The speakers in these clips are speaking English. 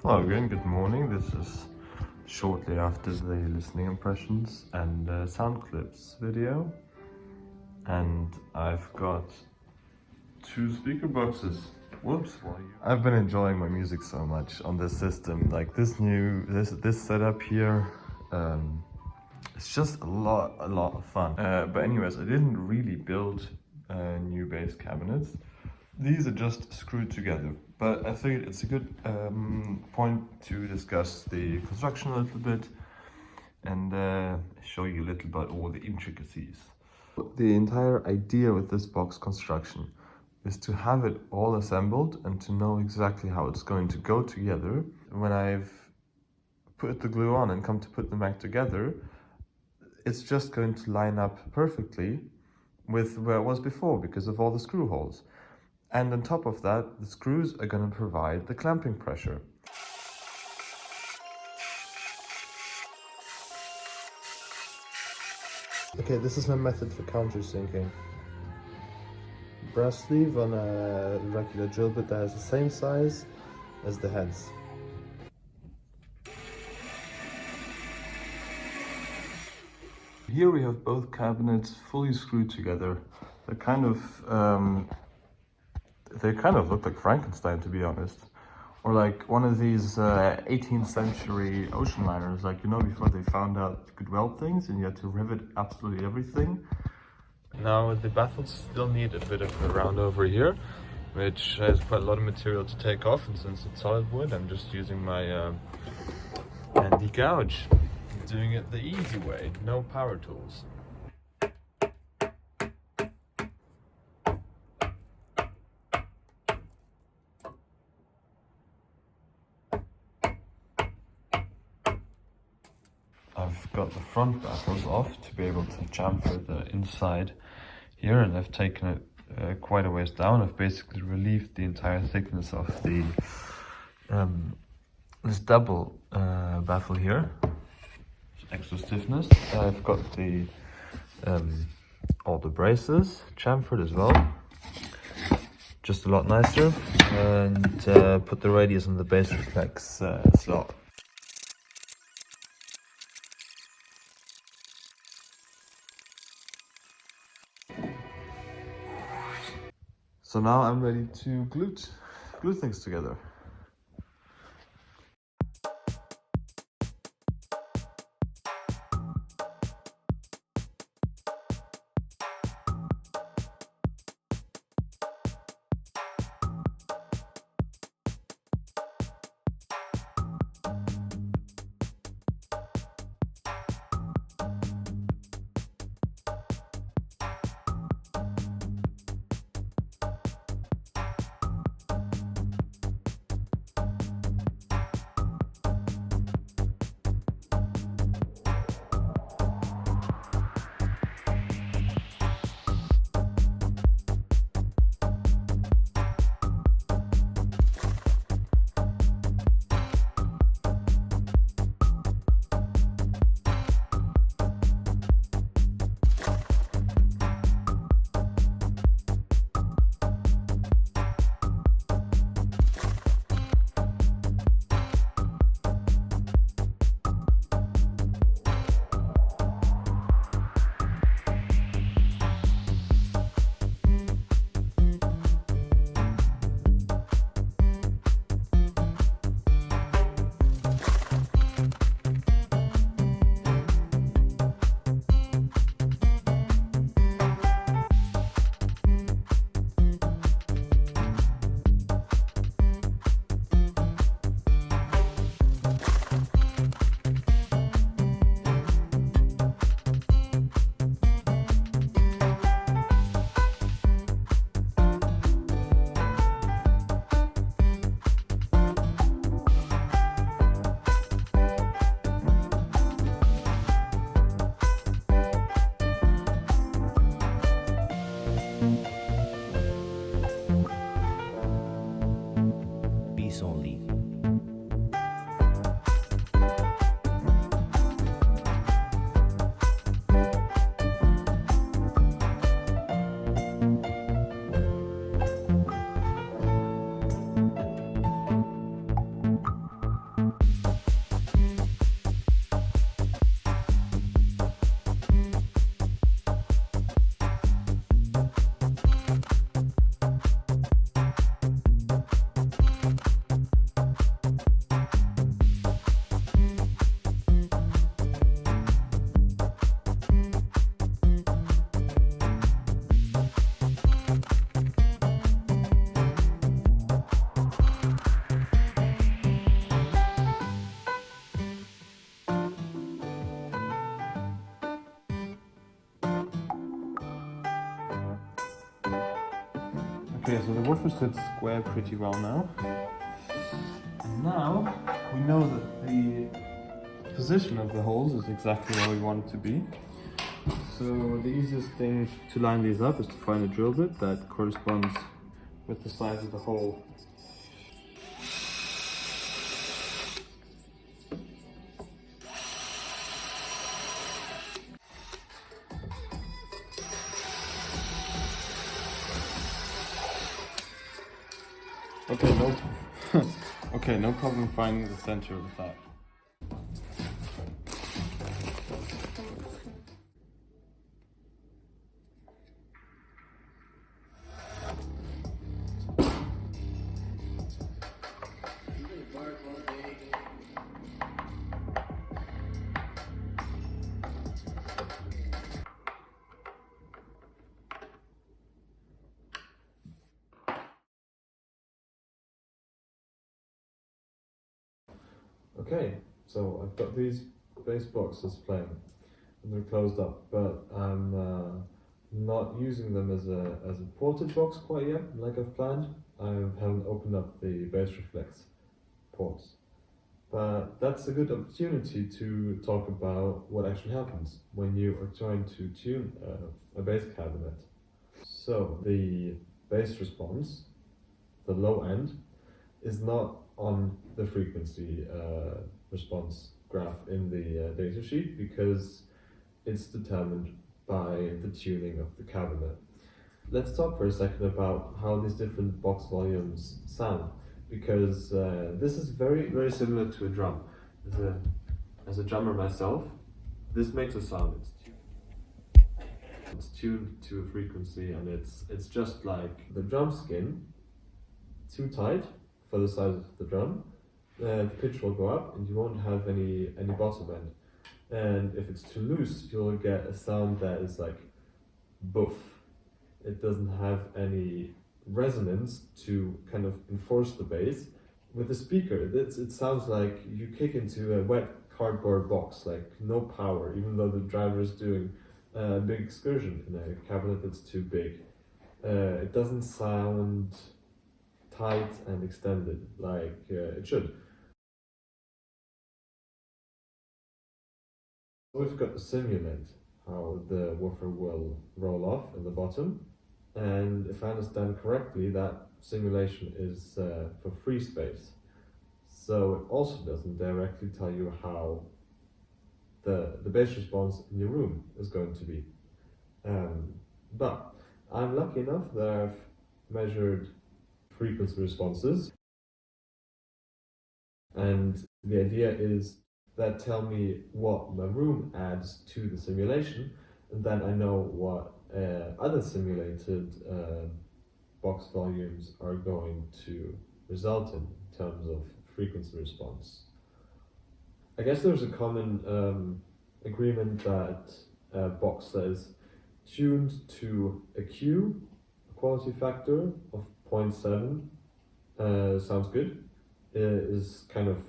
Hello again, good morning. This is shortly after the listening impressions and sound clips video. And I've got two speaker boxes. Whoops. I've been enjoying my music so much on this system. Like this setup here, it's just a lot of fun. But anyways, I didn't really build new bass cabinets. These are just screwed together, but I figured it's a good point to discuss the construction a little bit and show you a little about all the intricacies. The entire idea with this box construction is to have it all assembled and to know exactly how it's going to go together. When I've put the glue on and come to put them back together, it's just going to line up perfectly with where it was before because of all the screw holes. And on top of that, the screws are going to provide the clamping pressure. Okay, this is my method for countersinking. Brass sleeve on a regular drill bit that has the same size as the heads. Here we have both cabinets fully screwed together. They kind of look like Frankenstein, to be honest. Or like one of these 18th century ocean liners, like, you know, before they found out you could weld things and you had to rivet absolutely everything. Now the baffles still need a bit of a round over here, which has quite a lot of material to take off, and since it's solid wood, I'm just using my handy gouge. Doing it the easy way, no power tools. I've got the front baffles off to be able to chamfer the inside here, and I've taken it quite a ways down. I've basically relieved the entire thickness of the this double baffle here. Extra stiffness. I've got the all the braces chamfered as well, just a lot nicer, and put the radius on the base flex slot. So now I'm ready to glue things together. Okay, so the woofer sits square pretty well now. And now we know that the position of the holes is exactly where we want it to be. So the easiest thing to line these up is to find a drill bit that corresponds with the size of the hole. Okay, no problem finding the center of that. Okay, so I've got these base boxes playing and they're closed up, but I'm not using them as a ported box quite yet, like I've planned. I haven't opened up the base reflex ports. But that's a good opportunity to talk about what actually happens when you are trying to tune a bass cabinet. So the bass response, the low end, is not on the frequency response graph in the datasheet because it's determined by the tuning of the cabinet. Let's talk for a second about how these different box volumes sound, because this is very similar to a drum. As a drummer myself, this makes a sound. It's tuned to a frequency, and it's just like the drum skin, too tight for the size of the drum, the pitch will go up and you won't have any bottom end. And if it's too loose, you'll get a sound that is like boof. It doesn't have any resonance to kind of enforce the bass. With the speaker, it sounds like you kick into a wet cardboard box, like no power, even though the driver is doing a big excursion in a cabinet that's too big. It doesn't sound tight and extended like it should. We've got to simulate how the woofer will roll off in the bottom, and if I understand correctly, that simulation is for free space. So it also doesn't directly tell you how the bass response in your room is going to be. But I'm lucky enough that I've measured frequency responses, and the idea is that tell me what my room adds to the simulation, and then I know what other simulated box volumes are going to result in terms of frequency response. I guess there's a common agreement that a box that is tuned to a Q, a quality factor of 0.7, sounds good, is kind of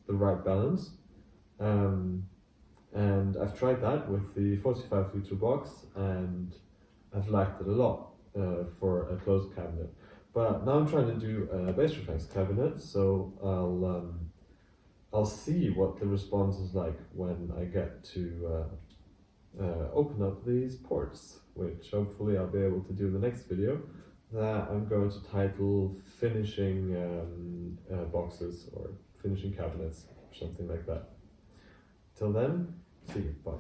the right balance. And I've tried that with the 45 liter box, and I've liked it a lot for a closed cabinet. But now I'm trying to do a bass reflex cabinet, so I'll see what the response is like when I get to open up these ports, which hopefully I'll be able to do in the next video that I'm going to title finishing boxes or finishing cabinets or something like that. Till then, see you, bye.